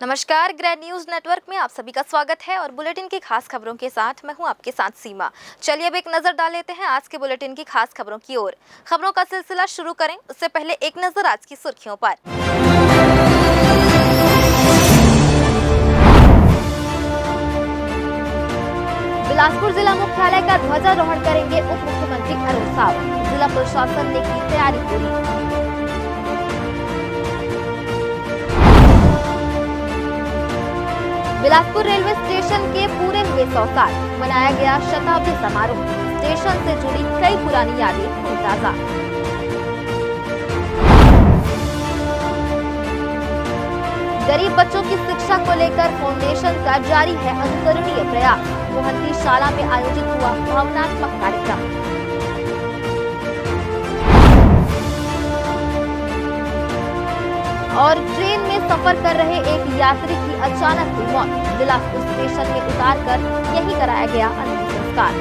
नमस्कार, grand news network में आप सभी का स्वागत है और बुलेटिन की खास खबरों के साथ मैं हूं आपके साथ सीमा। चलिए अब एक नजर डाल लेते हैं आज के बुलेटिन की खास खबरों की ओर। खबरों का सिलसिला शुरू करें उससे पहले एक नजर आज की सुर्खियों पर। बिलासपुर जिला मुख्यालय का ध्वजारोहण करेंगे उप मुख्यमंत्री अरुण साव। जिला प्रशासन ने की तैयारी पूरी। बिलासपुर रेलवे स्टेशन के पूरे हुए 100 साल, मनाया गया शताब्दी समारोह। स्टेशन से जुड़ी कई पुरानी यादें हुई ताजा। गरीब बच्चों की शिक्षा को लेकर फाउंडेशन का जारी है अनुकरणीय प्रयास। मोहंती शाला में आयोजित हुआ भावनात्मक कार्यक्रम। और ट्रेन में सफर कर रहे एक यात्री की अचानक हुई मौत। बिलासपुर स्टेशन में उतारकर यहीं कराया गया अंतिम संस्कार।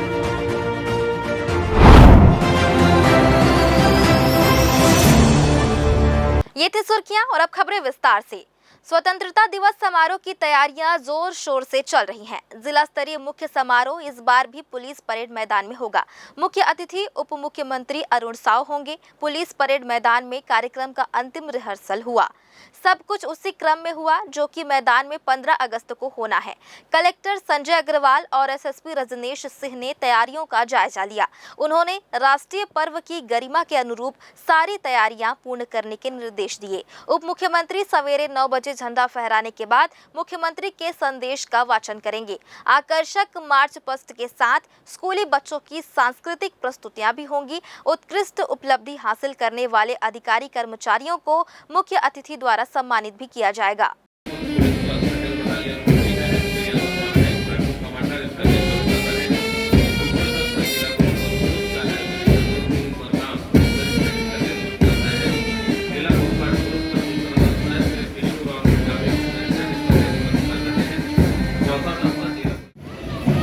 ये थी सुर्खियां और अब खबरें विस्तार से। स्वतंत्रता दिवस समारोह की तैयारियां जोर शोर से चल रही हैं। जिला स्तरीय मुख्य समारोह इस बार भी पुलिस परेड मैदान में होगा। मुख्य अतिथि उप मुख्यमंत्री अरुण साव होंगे। पुलिस परेड मैदान में कार्यक्रम का अंतिम रिहर्सल हुआ। सब कुछ उसी क्रम में हुआ जो कि मैदान में 15 अगस्त को होना है। कलेक्टर संजय अग्रवाल और एसएसपी रजनीश सिंह ने तैयारियों का जायजा लिया। उन्होंने राष्ट्रीय पर्व की गरिमा के अनुरूप सारी तैयारियां पूर्ण करने के निर्देश दिए। उप मुख्यमंत्री सवेरे 9 बजे झंडा फहराने के बाद मुख्यमंत्री के संदेश का वाचन करेंगे। आकर्षक मार्च पास्ट के साथ स्कूली बच्चों की सांस्कृतिक प्रस्तुतियां भी होंगी। उत्कृष्ट उपलब्धि हासिल करने वाले अधिकारी कर्मचारियों को मुख्य अतिथि द्वारा सम्मानित भी किया जाएगा।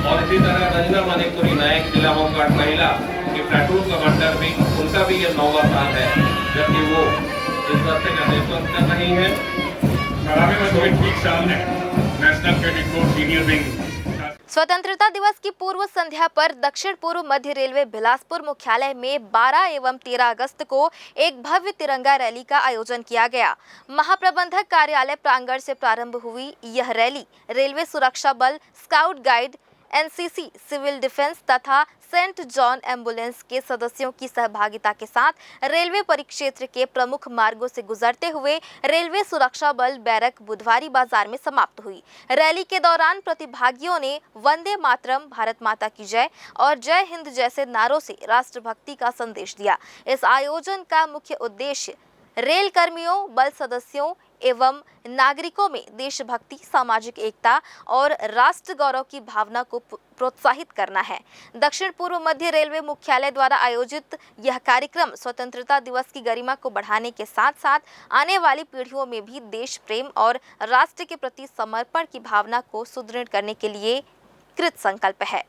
और इसी तरह रंजना मानिकपुरी नायक जिला होमगार्ड महिला की प्लाटून कमांडर भी उनका भी ये 9वां साल है जबकि वो इस दस्ते का नेतृत्व कर रही है। ठीक सामने national cadet corps senior wing. स्वतंत्रता दिवस की पूर्व संध्या पर दक्षिण पूर्व मध्य रेलवे बिलासपुर मुख्यालय में 12 एवं 13 अगस्त को एक भव्य तिरंगा रैली का आयोजन किया गया। महाप्रबंधक कार्यालय प्रांगण से प्रारंभ हुई यह रैली रेलवे सुरक्षा बल, scout guide, NCC, civil defence तथा सेंट जॉन एम्बुलेंस के सदस्यों की सहभागिता के साथ रेलवे परिक्षेत्र के प्रमुख मार्गों से गुजरते हुए रेलवे सुरक्षा बल बैरक बुधवारी बाजार में समाप्त हुई। रैली के दौरान प्रतिभागियों ने वंदे मातरम, भारत माता की जय और जय हिंद जैसे नारों से राष्ट्रभक्ति का संदेश दिया। इस आयोजन का मुख्य उद्देश्य रेल कर्मियों, बल सदस्यों एवं नागरिकों में देशभक्ति, सामाजिक एकता और राष्ट्र गौरव की भावना को प्रोत्साहित करना है। दक्षिण पूर्व मध्य रेलवे मुख्यालय द्वारा आयोजित यह कार्यक्रम स्वतंत्रता दिवस की गरिमा को बढ़ाने के साथ साथ आने वाली पीढ़ियों में भी देश प्रेम और राष्ट्र के प्रति समर्पण की भावना को सुदृढ़ करने के लिए कृत संकल्प है।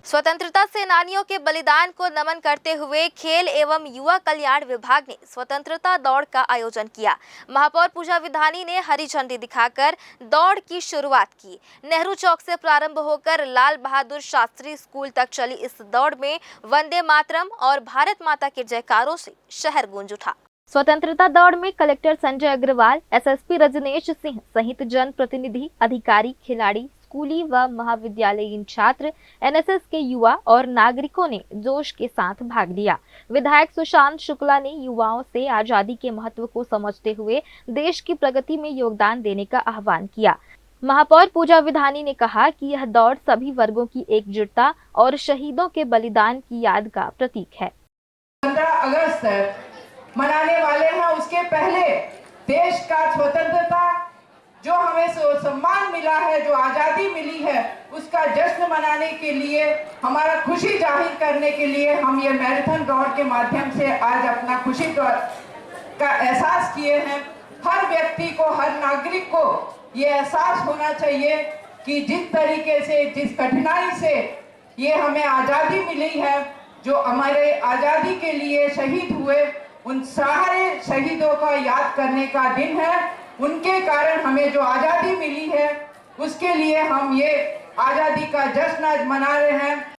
स्वतंत्रता सेनानियों के बलिदान को नमन करते हुए खेल एवं युवा कल्याण विभाग ने स्वतंत्रता दौड़ का आयोजन किया। महापौर पूजा विधानी ने हरी झंडी दिखाकर दौड़ की शुरुआत की। नेहरू चौक से प्रारंभ होकर लाल बहादुर शास्त्री स्कूल तक चली इस दौड़ में वंदे मातरम और भारत माता के जयकारों से शहर गूंज उठा। स्वतंत्रता दौड़ में कलेक्टर संजय अग्रवाल, एसएसपी रजनीश सिंह सहित जन प्रतिनिधि, अधिकारी, खिलाड़ी, स्कूली व महाविद्यालयीन छात्र, एनएसएस के युवा और नागरिकों ने जोश के साथ भाग लिया। विधायक सुशांत शुक्ला ने युवाओं से आजादी के महत्व को समझते हुए देश की प्रगति में योगदान देने का आह्वान किया। महापौर पूजा विधानी ने कहा कि यह दौड़ सभी वर्गों की एकजुटता और शहीदों के बलिदान की याद का प्रतीक है। 15 अगस्त मनाने वाले हैं, उसके पहले देश का स्वतंत्रता जो हमें सम्मान मिला है, जो आजादी मिली है, उसका जश्न मनाने के लिए, हमारा खुशी जाहिर करने के लिए हम ये मैराथन दौड़ के माध्यम से आज अपना खुशी का एहसास किए हैं। हर व्यक्ति को, हर नागरिक को ये एहसास होना चाहिए कि जिस तरीके से, जिस कठिनाई से ये हमें आजादी मिली है, जो हमारे आजादी के लिए शहीद हुए उन सारे शहीदों का याद करने का दिन है। उनके कारण हमें जो आज़ादी मिली है, उसके लिए हम ये आज़ादी का जश्न आज मना रहे हैं।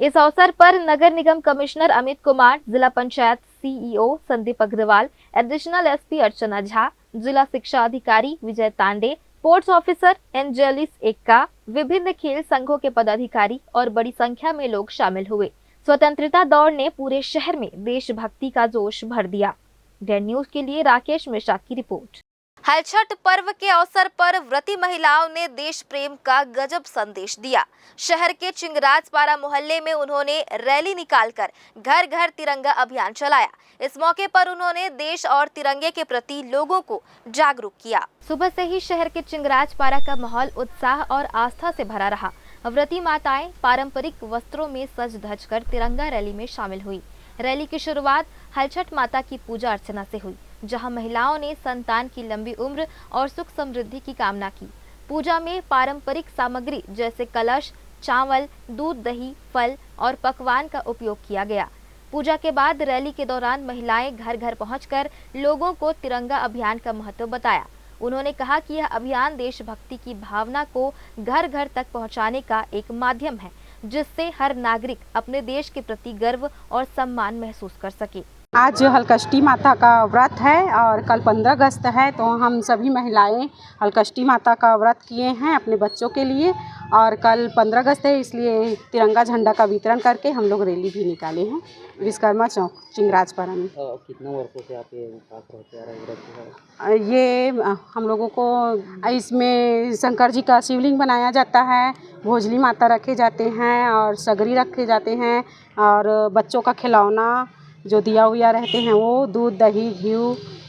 इस अवसर पर नगर निगम कमिश्नर अमित कुमार, जिला panchayat CEO Sandeep Agrawal, additional SP Archana Jha, जिला शिक्षा अधिकारी Vijay Tande, sports officer Angelis Ekka, विभिन्न खेल संघों के पदाधिकारी और बड़ी संख्या में लोग शामिल हुए। स्वतंत्रता दौड़ ने पूरे शहर में देशभक्ति का जोश भर दिया। डेन न्यूज के लिए राकेश मिश्रा की रिपोर्ट। हलछठ पर्व के अवसर पर व्रती महिलाओं ने देश प्रेम का गजब संदेश दिया। शहर के चिंगराजपारा मोहल्ले में उन्होंने रैली निकालकर घर घर तिरंगा अभियान चलाया। इस मौके पर उन्होंने देश और तिरंगे के प्रति लोगों को जागरूक किया। सुबह से ही शहर के चिंगराजपारा का माहौल उत्साह और आस्था से भरा रहा। व्रती माताएं पारंपरिक वस्त्रों में सज धज कर तिरंगा रैली में शामिल हुई। रैली की शुरुआत हलछठ माता की पूजा अर्चना से हुई, जहां महिलाओं ने संतान की लंबी उम्र और सुख समृद्धि की कामना की। पूजा में पारंपरिक सामग्री जैसे कलश, चावल, दूध, दही, फल और पकवान का उपयोग किया गया। पूजा के बाद रैली के दौरान महिलाएं घर घर पहुंचकर लोगों को तिरंगा अभियान का महत्व बताया। उन्होंने कहा कि यह अभियान देशभक्ति की भावना को घर घर तक पहुंचाने का एक माध्यम है, जिससे हर नागरिक अपने देश के प्रति गर्व और सम्मान महसूस कर सके। आज हलकष्टी माता का व्रत है और कल 15 अगस्त है, तो हम सभी महिलाएं हलकष्टी माता का व्रत किए हैं अपने बच्चों के लिए। और कल 15 अगस्त है, इसलिए तिरंगा झंडा का वितरण करके हम लोग रैली भी निकाले हैं विश्वकर्मा चौक चिंगराजपारा में। कितने वर्षों से आप ये पास रहते आ रहे हैं? ये हम लोगों को इसमें शंकर जी का शिवलिंग बनाया जाता है, भोजली माता रखे जाते हैं और सगरी रखे जाते हैं, और बच्चों का खिलौना जो दिया हुआ रहते हैं वो, दूध, दही, घी,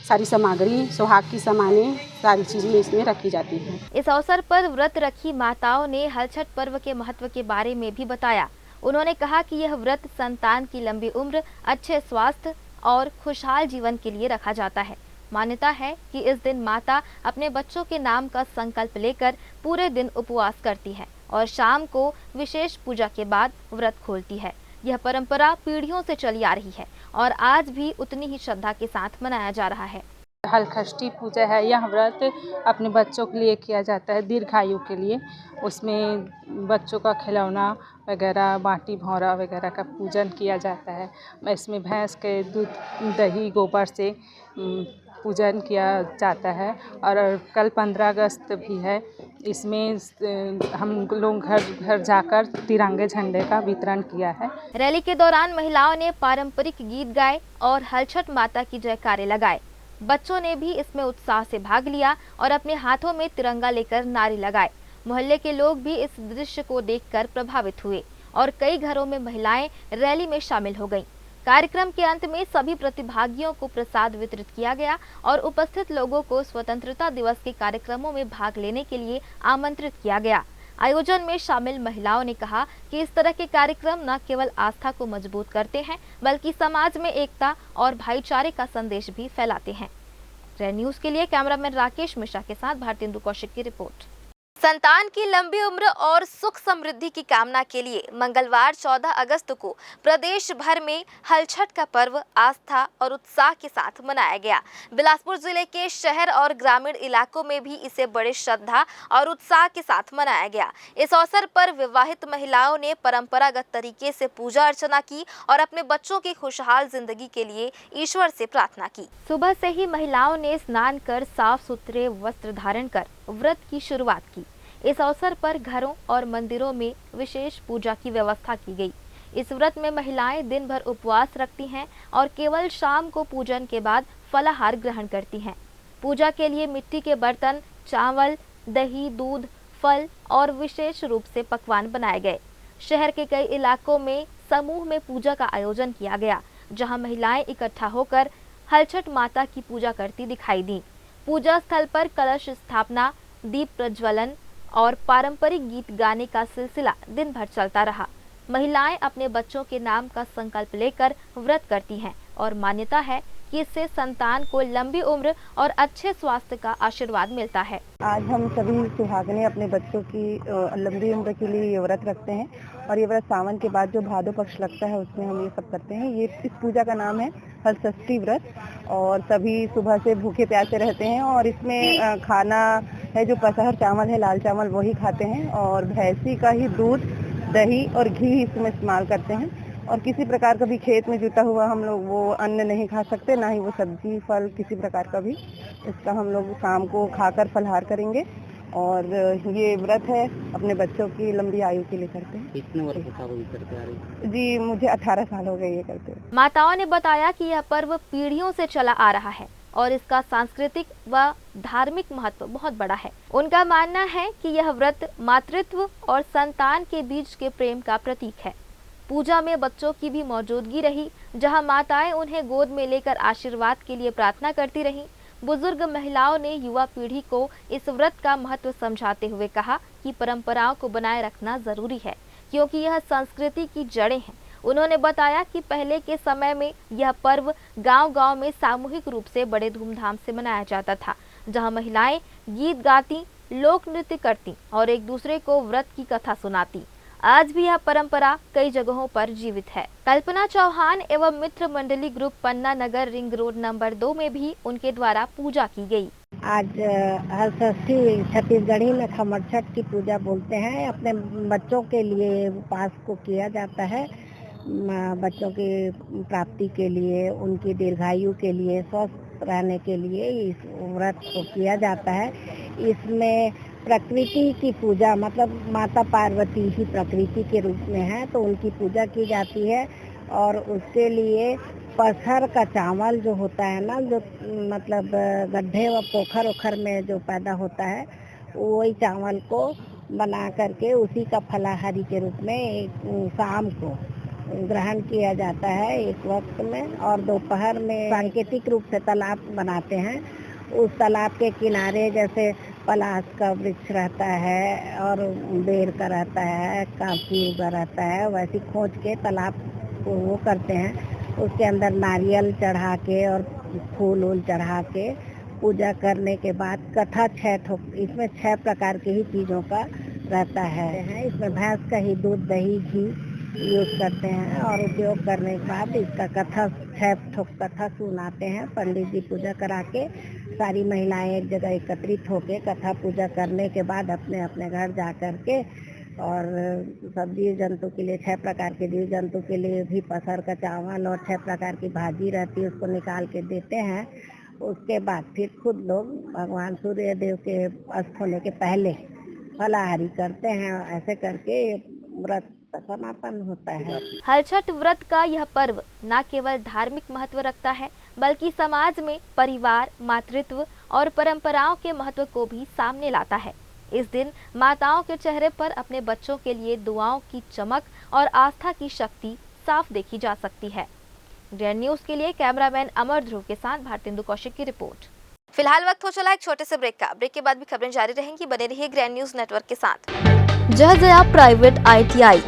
सारी सामग्री, सुहाग की सामानें, सारी चीज़ें इसमें रखी जाती हैं। इस अवसर पर व्रत रखी माताओं ने हलछठ पर्व के महत्व के बारे में भी बताया। उन्होंने कहा कि यह व्रत संतान की लंबी उम्र, अच्छे स्वास्थ्य और खुशहाल जीवन के लिए रखा जाता है। मान्यता है कि इस दिन माता अपने बच्चों के नाम का संकल्प लेकर पूरे दिन उपवास करती है और शाम को विशेष पूजा के बाद व्रत खोलती है। यह परंपरा पीढ़ियों से चली आ रही है और आज भी उतनी ही श्रद्धा के साथ मनाया जा रहा है। हलखष्टी पूजा है, यह व्रत अपने बच्चों के लिए किया जाता है, दीर्घायु के लिए। उसमें बच्चों का खिलौना वगैरह, बाटी भौरा वगैरह का पूजन किया जाता है। इसमें भैंस के दूध, दही, गोबर से पूजन किया जाता है। और कल 15 अगस्त भी है, इसमें हम लोग घर घर जाकर तिरंगे झंडे का वितरण किया है। रैली के दौरान महिलाओं ने पारंपरिक गीत गाए और हलछठ माता की जयकारे लगाए। बच्चों ने भी इसमें उत्साह से भाग लिया और अपने हाथों में तिरंगा लेकर नारे लगाए। मोहल्ले के लोग भी इस दृश्य को देखकर प्रभावित हुए और कई घरों में महिलाएं रैली में शामिल हो गईं। कार्यक्रम के अंत में सभी प्रतिभागियों को प्रसाद वितरित किया गया और उपस्थित लोगों को स्वतंत्रता दिवस के कार्यक्रमों में भाग लेने के लिए आमंत्रित किया गया। आयोजन में शामिल महिलाओं ने कहा कि इस तरह के कार्यक्रम न केवल आस्था को मजबूत करते हैं, बल्कि समाज में एकता और भाईचारे का संदेश भी फैलाते हैं। रेड न्यूज के लिए कैमरामैन राकेश मिश्रा के साथ भारतेंदु कौशिक की रिपोर्ट। संतान की लंबी उम्र और सुख समृद्धि की कामना के लिए मंगलवार 14 अगस्त को प्रदेश भर में हलछठ का पर्व आस्था और उत्साह के साथ मनाया गया। बिलासपुर जिले के शहर और ग्रामीण इलाकों में भी इसे बड़े श्रद्धा और उत्साह के साथ मनाया गया। इस अवसर पर विवाहित महिलाओं ने परंपरागत तरीके से पूजा अर्चना की और अपने बच्चों की खुशहाल जिंदगी के लिए ईश्वर से प्रार्थना की। सुबह से ही महिलाओं ने स्नान कर साफ सुथरे वस्त्र धारण कर व्रत की शुरुआत की। इस अवसर पर घरों और मंदिरों में विशेष पूजा की व्यवस्था की गई। इस व्रत में महिलाएं दिन भर उपवास रखती हैं और केवल शाम को पूजन के बाद फलाहार ग्रहण करती हैं। पूजा के लिए मिट्टी के बर्तन, चावल, दही, दूध, फल और विशेष रूप से पकवान बनाए गए। शहर के कई इलाकों में समूह में पूजा का आयोजन किया गया, जहां महिलाएं इकट्ठा होकर हलछठ माता की पूजा करती दिखाई दी। पूजा स्थल पर कलश स्थापना, दीप प्रज्वलन और पारंपरिक गीत गाने का सिलसिला दिन भर चलता रहा। महिलाएं अपने बच्चों के नाम का संकल्प लेकर व्रत करती हैं और मान्यता है कि इससे संतान को लंबी उम्र और अच्छे स्वास्थ्य का आशीर्वाद मिलता है। आज हम सभी सुहागनें अपने बच्चों की लंबी उम्र के लिए ये व्रत रखते हैं और ये व्रत सावन के बाद जो भादो पक्ष लगता है उसमें हम ये सब करते हैं। ये इस पूजा का नाम है हलषष्ठी व्रत और सभी सुबह से भूखे प्यासे रहते हैं और इसमें खाना है जो पसहर चावल है, लाल चावल वही खाते हैं और भैंसी का ही दूध, दही और घी इसमें इस्तेमाल करते हैं और किसी प्रकार का भी खेत में जुटा हुआ हम लोग वो अन्न नहीं खा सकते, ना ही वो सब्जी फल किसी प्रकार का भी। इसका हम लोग शाम को खाकर फलहार करेंगे और ये व्रत है अपने बच्चों की लंबी आयु के लिए करते हैं। कितने वर्ष से आप करते आ रही हैं? जी मुझे 18 साल हो गए ये करते हुए। माताओं ने बताया कि यह पर्व पीढ़ियों से चला आ रहा है और इसका सांस्कृतिक व धार्मिक महत्व बहुत बड़ा है। उनका मानना है कि यह व्रत मातृत्व और संतान के बीच के प्रेम का प्रतीक है। पूजा में बच्चों की भी मौजूदगी रही, जहां माताएं उन्हें गोद में लेकर आशीर्वाद के लिए प्रार्थना करती रहीं। बुजुर्ग महिलाओं ने युवा पीढ़ी को इस व्रत का महत्व समझाते हुए कहा कि परंपराओं को बनाए रखना जरूरी है, क्योंकि यह संस्कृति की जड़ें हैं। उन्होंने बताया कि पहले के समय में यह पर्व गांव-गांव में सामूहिक रूप से बड़े धूमधाम से मनाया जाता था, जहां महिलाएं गीत गाती, लोक नृत्य करती और एक दूसरे को व्रत की कथा सुनाती। आज भी यह परंपरा कई जगहों पर जीवित है। कल्पना चौहान एवं मित्र मंडली ग्रुप पन्ना नगर रिंग रोड नंबर 2 में भी उनके द्वारा पूजा की गई। आज हलषष्ठी छत्तीसगढ़ी में खमर छठ की पूजा बोलते हैं। अपने बच्चों के लिए उपवास को किया जाता है, बच्चों की प्राप्ति के लिए, उनकी दीर्घायु के लिए, स्वस्थ रहने के लिए इस व्रत को किया जाता है। इसमें प्रकृति की पूजा, मतलब माता पार्वती ही प्रकृति के रूप में है, तो उनकी पूजा की जाती है और उसके लिए पसहर का चावल जो होता है ना, जो मतलब गड्ढे व पोखर ओखर में जो पैदा होता है, वही चावल को बना करके उसी का फलाहारी के रूप में शाम को ग्रहण किया जाता है एक वक्त में। और दोपहर में सांकेतिक रूप से तालाब बनाते हैं। उस तालाब के किनारे जैसे पलाश का वृक्ष रहता है और बेर का रहता है, काफी उगा रहता है, वैसे खोज के तालाब को वो करते हैं। उसके अंदर नारियल चढ़ा के और फूल वूल चढ़ा के पूजा करने के बाद कथा 6 इसमें 6 प्रकार की ही चीज़ों का रहता है। इसमें भैंस का ही दूध, दही, घी यूज करते हैं और उपयोग करने के बाद इसका कथा 6 कथा सुनाते हैं। पंडित जी पूजा करा के सारी महिलाएं एक जगह एकत्रित होके कथा पूजा करने के बाद अपने अपने घर जा कर के और सब जीव जंतु के लिए 6 प्रकार के जीव जंतु के लिए भी पसहर का चावल और 6 प्रकार की भाजी रहती है, उसको निकाल के देते हैं। उसके बाद फिर खुद लोग भगवान सूर्य देव के अस्त होने के पहले फलाहारी करते हैं। ऐसे करके व्रत समापन होता है। हलछठ व्रत का यह पर्व न केवल धार्मिक महत्व रखता है, बल्कि समाज में परिवार, मातृत्व और परंपराओं के महत्व को भी सामने लाता है। इस दिन माताओं के चेहरे पर अपने बच्चों के लिए दुआओं की चमक और आस्था की शक्ति साफ देखी जा सकती है। ग्रैंड न्यूज के लिए कैमरामैन अमर ध्रुव के साथ भारतेंदु कौशिक की रिपोर्ट। फिलहाल वक्त हो चला एक छोटे से ब्रेक का। ब्रेक के बाद भी खबरें जारी रहेंगी, बने रहिए ग्रैंड न्यूज नेटवर्क के साथ। जय प्राइवेट ITI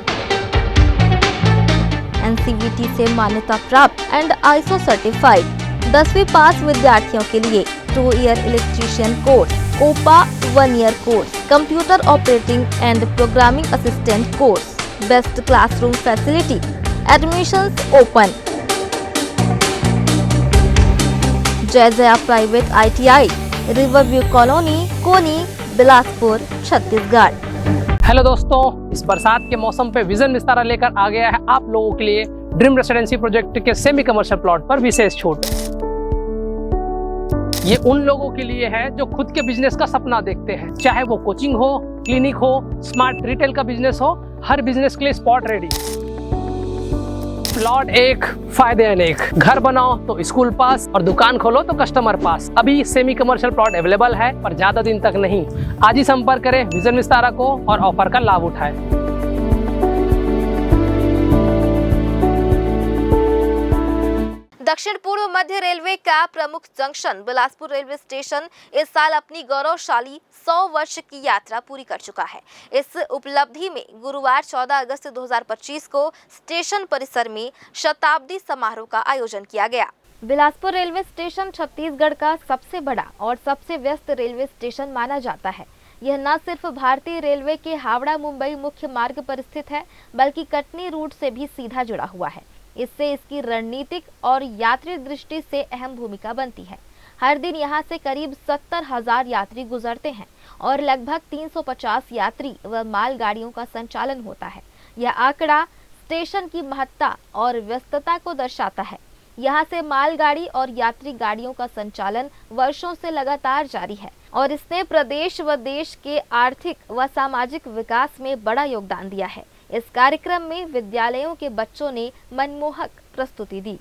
NCVT से मान्यता प्राप्त एंड ISO सर्टिफाइड 10वीं पास विद्यार्थियों के लिए 2 year electrician course, OPA 1 year course, computer operating and programming assistant course, best classroom facility, admissions open. Jai private ITI, riverview colony, Koni, Bilaspur, Chhattisgarh. Hello दोस्तों, इस बरसात के मौसम पे विजन विस्तारा लेकर आ गया है आप लोगों के लिए ड्रीम रेसिडेंसी प्रोजेक्ट के सेमी कमर्शियल प्लॉट पर विशेष छूट। ये उन लोगों के लिए है जो खुद के बिजनेस का सपना देखते हैं, चाहे वो कोचिंग हो, क्लिनिक हो, स्मार्ट रिटेल का बिजनेस हो, हर बिजनेस के लिए स्पॉट रेडी। प्लॉट एक, फायदे अनेक। घर बनाओ तो स्कूल पास और दुकान खोलो तो कस्टमर पास। अभी सेमी कमर्शियल प्लॉट अवेलेबल है, पर ज्यादा दिन तक नहीं। आज ही संपर्क करें विजन विस्तारा को और ऑफर का लाभ उठाएं। दक्षिण पूर्व मध्य रेलवे का प्रमुख जंक्शन बिलासपुर रेलवे स्टेशन इस साल अपनी गौरवशाली 100 वर्ष की यात्रा पूरी कर चुका है। इस उपलब्धि में गुरुवार 14 अगस्त 2025 को स्टेशन परिसर में शताब्दी समारोह का आयोजन किया गया। बिलासपुर रेलवे स्टेशन छत्तीसगढ़ का सबसे बड़ा और सबसे व्यस्त रेलवे स्टेशन माना जाता है। यह न सिर्फ भारतीय रेलवे के हावड़ा मुंबई मुख्य मार्ग पर स्थित है, बल्कि कटनी रूट से भी सीधा जुड़ा हुआ है। इससे इसकी रणनीतिक और यात्री दृष्टि से अहम भूमिका बनती है। हर दिन यहां से करीब 70,000 यात्री गुजरते हैं और लगभग 350 यात्री व माल गाड़ियों का संचालन होता है। यह आंकड़ा स्टेशन की महत्ता और व्यस्तता को दर्शाता है। यहाँ से मालगाड़ी और यात्री गाड़ियों का संचालन वर्षों से लगातार जारी है और इसने प्रदेश व देश के आर्थिक व सामाजिक विकास में बड़ा योगदान दिया है। इस कार्यक्रम में विद्यालयों के बच्चों ने मनमोहक प्रस्तुति दी।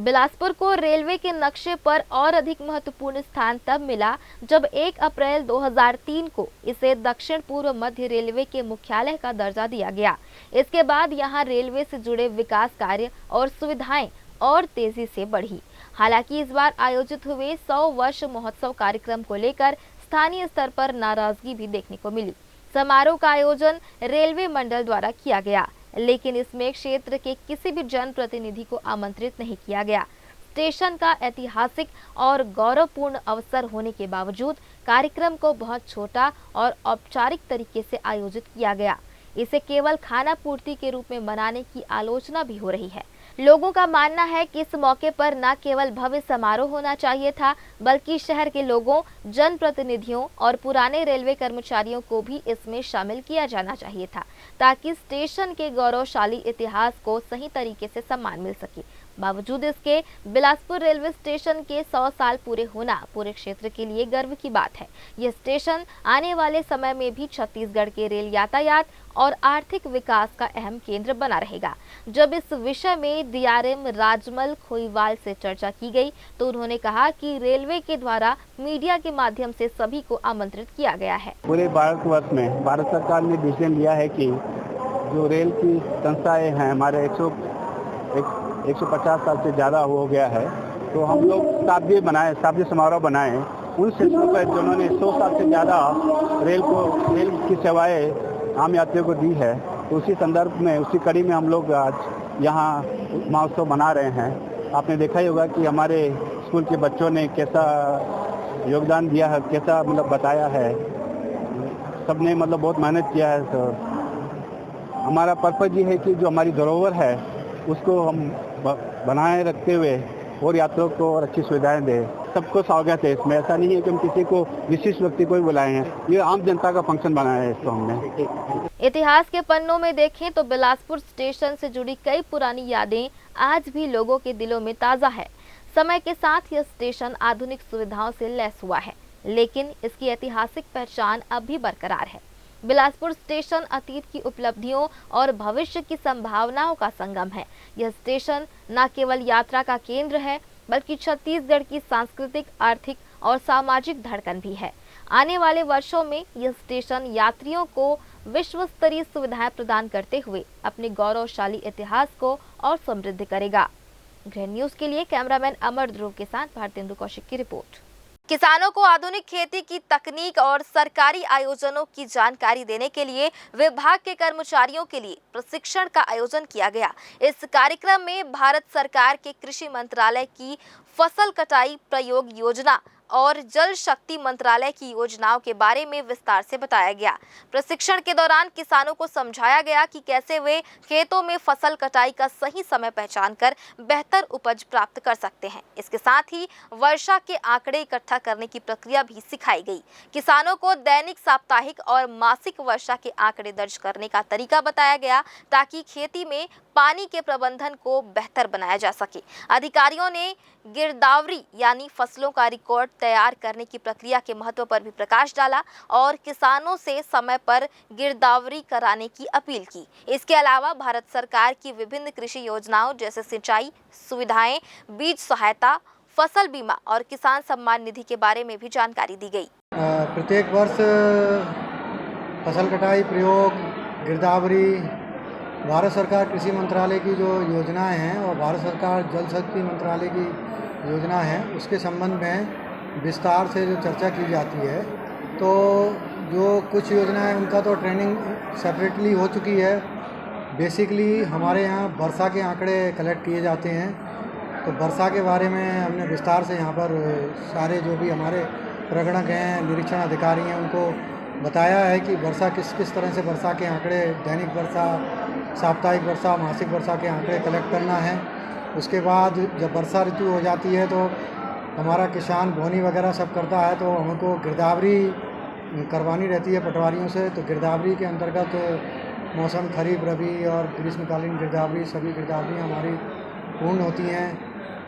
बिलासपुर को रेलवे के नक्शे पर और अधिक महत्वपूर्ण स्थान तब मिला जब 1 अप्रैल 2003 को इसे दक्षिण पूर्व मध्य रेलवे के मुख्यालय का दर्जा दिया गया। इसके बाद यहां रेलवे से जुड़े विकास कार्य और सुविधाएं और तेजी से बढ़ी। हालांकि इस बार आयोजित हुए 100 वर्ष महोत्सव कार्यक्रम को लेकर स्थानीय स्तर पर नाराजगी भी देखने को मिली। समारोह का आयोजन रेलवे मंडल द्वारा किया गया, लेकिन इसमें क्षेत्र के किसी भी जनप्रतिनिधि को आमंत्रित नहीं किया गया। स्टेशन का ऐतिहासिक और गौरवपूर्ण अवसर होने के बावजूद कार्यक्रम को बहुत छोटा और औपचारिक तरीके से आयोजित किया गया। इसे केवल खाना पूर्ति के रूप में मनाने की आलोचना भी हो रही है। लोगों का मानना है कि इस मौके पर न केवल भव्य समारोह होना चाहिए था, बल्कि शहर के लोगों, जनप्रतिनिधियों और पुराने रेलवे कर्मचारियों को भी इसमें शामिल किया जाना चाहिए था, ताकि स्टेशन के गौरवशाली इतिहास को सही तरीके से सम्मान मिल सके। बावजूद इसके बिलासपुर रेलवे स्टेशन के 100 साल पूरे होना पूरे क्षेत्र के लिए गर्व की बात है। यह स्टेशन आने वाले समय में भी छत्तीसगढ़ के रेल यातायात और आर्थिक विकास का अहम केंद्र बना रहेगा। जब इस विषय में डीआरएम राजमल खोईवाल से चर्चा की गई तो उन्होंने कहा कि रेलवे के द्वारा मीडिया के माध्यम से सभी को आमंत्रित किया गया है। पूरे भारतवर्ष में भारत सरकार ने डिसीजन लिया है कि जो रेल की संस्थाएं हैं हमारे 150 साल से ज़्यादा हो गया है, तो हम लोग शताब्दी समारोह बनाए। उन शिल्पों पर जिन्होंने 100 साल से ज़्यादा रेल की सेवाएं आम यात्रियों को दी है, तो उसी संदर्भ में उसी कड़ी में हम लोग आज यहाँ महोत्सव मना रहे हैं। आपने देखा ही होगा कि हमारे स्कूल के बच्चों ने कैसा योगदान दिया है, कैसा मतलब बताया है। सबने मतलब बहुत मेहनत किया है। तो हमारा पर्पज ये है कि जो हमारी धरोहर है उसको हम बनाए रखते हुए और यात्रियों को और अच्छी सुविधाएं दें। सबको स्वागत है इसमें। ऐसा नहीं है कि हम किसी को विशिष्ट व्यक्ति को ही बुलाए हैं, ये आम जनता का फंक्शन बनाया है इसको हमने। इतिहास के पन्नों में देखें तो बिलासपुर स्टेशन से जुड़ी कई पुरानी यादें आज भी लोगों के दिलों में ताज़ा है। समय के साथ यह स्टेशन आधुनिक सुविधाओं से लैस हुआ है, लेकिन इसकी ऐतिहासिक पहचान अब भी बरकरार है। बिलासपुर स्टेशन अतीत की उपलब्धियों और भविष्य की संभावनाओं का संगम है। यह स्टेशन न केवल यात्रा का केंद्र है, बल्कि छत्तीसगढ़ की सांस्कृतिक, आर्थिक और सामाजिक धड़कन भी है। आने वाले वर्षों में यह स्टेशन यात्रियों को विश्व स्तरीय सुविधाएं प्रदान करते हुए अपने गौरवशाली इतिहास को और समृद्ध करेगा। ग्रैंड न्यूज के लिए कैमरामैन अमर ध्रुव के साथ भारतेंदु कौशिक की रिपोर्ट। किसानों को आधुनिक खेती की तकनीक और सरकारी आयोजनों की जानकारी देने के लिए विभाग के कर्मचारियों के लिए प्रशिक्षण का आयोजन किया गया। इस कार्यक्रम में भारत सरकार के कृषि मंत्रालय की फसल कटाई प्रयोग योजना और जल शक्ति मंत्रालय की योजनाओं के बारे में विस्तार से बताया गया। प्रशिक्षण के दौरान किसानों को समझाया गया कि कैसे वे खेतों में फसल कटाई का सही समय पहचान कर बेहतर उपज प्राप्त कर सकते हैं। इसके साथ ही वर्षा के आंकड़े इकट्ठा करने की प्रक्रिया भी सिखाई गई। किसानों को दैनिक, साप्ताहिक और मासिक वर्षा के आंकड़े दर्ज करने का तरीका बताया गया, ताकि खेती में पानी के प्रबंधन को बेहतर बनाया जा सके। अधिकारियों ने गिरदावरी यानी फसलों का रिकॉर्ड तैयार करने की प्रक्रिया के महत्व पर भी प्रकाश डाला और किसानों से समय पर गिरदावरी कराने की अपील की। इसके अलावा भारत सरकार की विभिन्न कृषि योजनाओं जैसे सिंचाई सुविधाएं, बीज सहायता, फसल बीमा और किसान सम्मान निधि के बारे में भी जानकारी दी गई। प्रत्येक वर्ष फसल कटाई प्रयोग, गिरदावरी भारत सरकार कृषि मंत्रालय की जो योजनाएं हैं और भारत सरकार जल शक्ति मंत्रालय की योजना है उसके संबंध में विस्तार से जो चर्चा की जाती है। तो जो कुछ योजनाएं उनका तो ट्रेनिंग सेपरेटली हो चुकी है। बेसिकली हमारे यहाँ वर्षा के आंकड़े कलेक्ट किए जाते हैं, तो वर्षा के बारे में हमने विस्तार से यहाँ पर सारे जो भी हमारे प्रगणक हैं, निरीक्षण अधिकारी हैं, उनको बताया है कि वर्षा किस किस तरह से वर्षा के आंकड़े, दैनिक वर्षा, साप्ताहिक वर्षा, मासिक वर्षा के आंकड़े कलेक्ट करना है। उसके बाद जब वर्षा ऋतु हो जाती है तो हमारा किसान बोनी वगैरह सब करता है, तो हमको गिरदावरी करवानी रहती है पटवारियों से। तो गिरदावरी के अंतर्गत मौसम खरीफ, रबी और ग्रीष्मकालीन गिरदावरी, सभी गिरदावरियाँ हमारी पूर्ण होती हैं,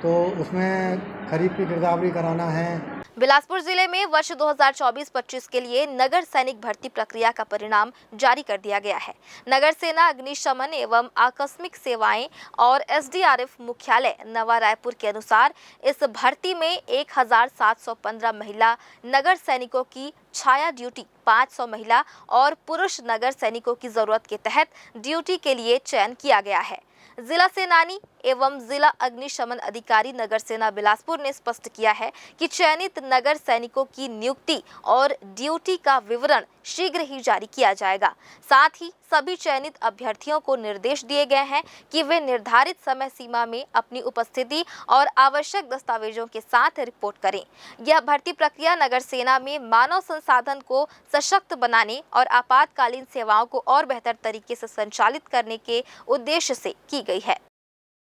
तो उसमें खरीफ की गिरदावरी कराना है। बिलासपुर जिले में वर्ष 2024-25 के लिए नगर सैनिक भर्ती प्रक्रिया का परिणाम जारी कर दिया गया है। नगर सेना, अग्निशमन एवं आकस्मिक सेवाएं और एसडीआरएफ मुख्यालय नवा रायपुर के अनुसार इस भर्ती में 1715 महिला नगर सैनिकों की छाया ड्यूटी, 500 महिला और पुरुष नगर सैनिकों की जरूरत के तहत ड्यूटी के लिए चयन किया गया है। जिला सेनानी एवं जिला अग्निशमन अधिकारी नगर सेना बिलासपुर ने स्पष्ट किया है कि चयनित नगर सैनिकों की नियुक्ति और ड्यूटी का विवरण शीघ्र ही जारी किया जाएगा। साथ ही सभी चयनित अभ्यर्थियों को निर्देश दिए गए हैं कि वे निर्धारित समय सीमा में अपनी उपस्थिति और आवश्यक दस्तावेजों के साथ रिपोर्ट करें। यह भर्ती प्रक्रिया नगर सेना में मानव संसाधन को सशक्त बनाने और आपातकालीन सेवाओं को और बेहतर तरीके से संचालित करने के उद्देश्य से की गई है।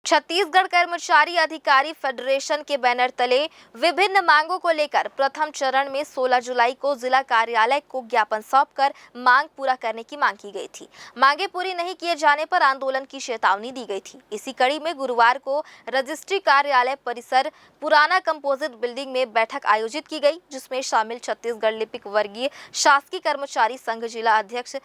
छत्तीसगढ़ कर्मचारी अधिकारी फेडरेशन के बैनर तले विभिन्न मांगों को लेकर प्रथम चरण में 16 जुलाई को जिला कार्यालय को ज्ञापन सौंपकर मांग पूरा करने की मांग की गई थी। मांगे पूरी नहीं किए जाने पर आंदोलन की चेतावनी दी गई थी। इसी कड़ी में गुरुवार को रजिस्ट्री कार्यालय परिसर पुराना कंपोजिट बिल्डिंग में बैठक आयोजित की गई, जिसमें शामिल छत्तीसगढ़ लिपिक वर्गीय शासकीय कर्मचारी संघ जिला अध्यक्ष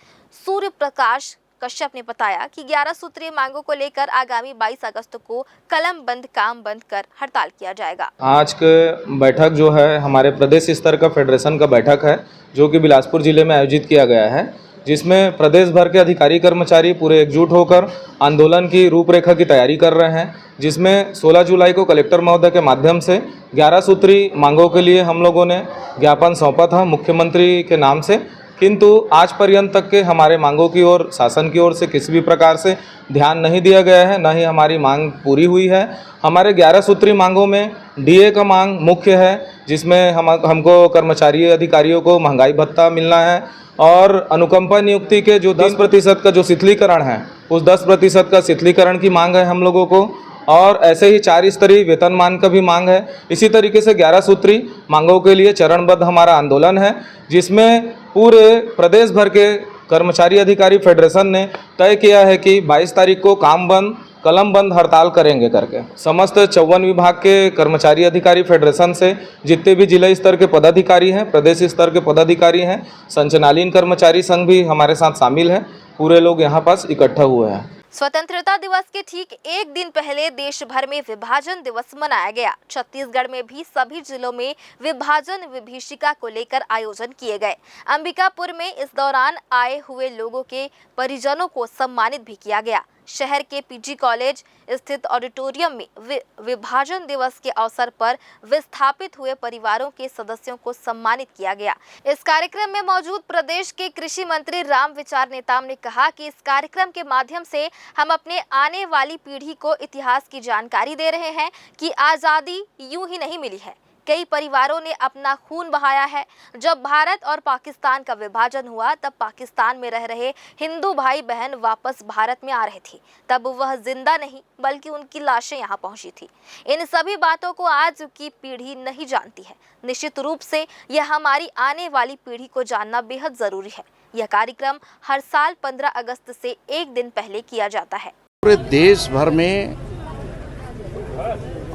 सूर्य प्रकाश कश्यप ने बताया कि 11 सूत्रीय मांगों को लेकर आगामी 22 अगस्त को कलम बंद काम बंद कर हड़ताल किया जाएगा। आज के बैठक जो है हमारे प्रदेश स्तर का फेडरेशन का बैठक है, जो कि बिलासपुर जिले में आयोजित किया गया है, जिसमें प्रदेश भर के अधिकारी कर्मचारी पूरे एकजुट होकर आंदोलन की रूपरेखा की तैयारी कर रहे हैं, जिसमें 16 जुलाई को कलेक्टर महोदय के माध्यम से 11 सूत्री मांगों के लिए हम लोगों ने ज्ञापन सौंपा था मुख्यमंत्री के नाम से। किंतु आज पर्यंत तक के हमारे मांगों की ओर शासन की ओर से किसी भी प्रकार से ध्यान नहीं दिया गया है, न ही हमारी मांग पूरी हुई है। हमारे 11 सूत्री मांगों में डीए का मांग मुख्य है, जिसमें हमको कर्मचारी अधिकारियों को महंगाई भत्ता मिलना है और अनुकंपा नियुक्ति के जो 10% का जो शिथिलीकरण है, उस 10% का शिथिलीकरण की मांग है हम लोगों को, और ऐसे ही 4 स्तरीय वेतनमान का भी मांग है। इसी तरीके से 11 सूत्री मांगों के लिए चरणबद्ध हमारा आंदोलन है, जिसमें पूरे प्रदेश भर के कर्मचारी अधिकारी फेडरेशन ने तय किया है कि 22 तारीख को काम बंद कलम बंद हड़ताल करेंगे करके। समस्त 54 विभाग के कर्मचारी अधिकारी फेडरेशन से जितने भी जिला स्तर के पदाधिकारी हैं, प्रदेश स्तर के पदाधिकारी हैं, संचालनीय कर्मचारी संघ भी हमारे साथ शामिल है। पूरे लोग यहाँ पास इकट्ठा हुए हैं। स्वतंत्रता दिवस के ठीक एक दिन पहले देश भर में विभाजन दिवस मनाया गया। छत्तीसगढ़ में भी सभी जिलों में विभाजन विभीषिका को लेकर आयोजन किए गए। अंबिकापुर में इस दौरान आए हुए लोगों के परिजनों को सम्मानित भी किया गया। शहर के पीजी कॉलेज स्थित ऑडिटोरियम में विभाजन दिवस के अवसर पर विस्थापित हुए परिवारों के सदस्यों को सम्मानित किया गया। इस कार्यक्रम में मौजूद प्रदेश के कृषि मंत्री रामविचार नेताम ने कहा कि इस कार्यक्रम के माध्यम से हम अपने आने वाली पीढ़ी को इतिहास की जानकारी दे रहे हैं कि आज़ादी यूं ही नहीं मिली है। कई परिवारों ने अपना खून बहाया है। जब भारत और पाकिस्तान का विभाजन हुआ, तब पाकिस्तान में रह रहे हिंदू भाई बहन वापस भारत में आ रहे थे। तब वह जिंदा नहीं बल्कि उनकी लाशें यहाँ पहुंची थी। इन सभी बातों को आज की पीढ़ी नहीं जानती है। निश्चित रूप से यह हमारी आने वाली पीढ़ी को जानना बेहद जरूरी है। यह कार्यक्रम हर साल 15 अगस्त से एक दिन पहले किया जाता है। पूरे देश भर में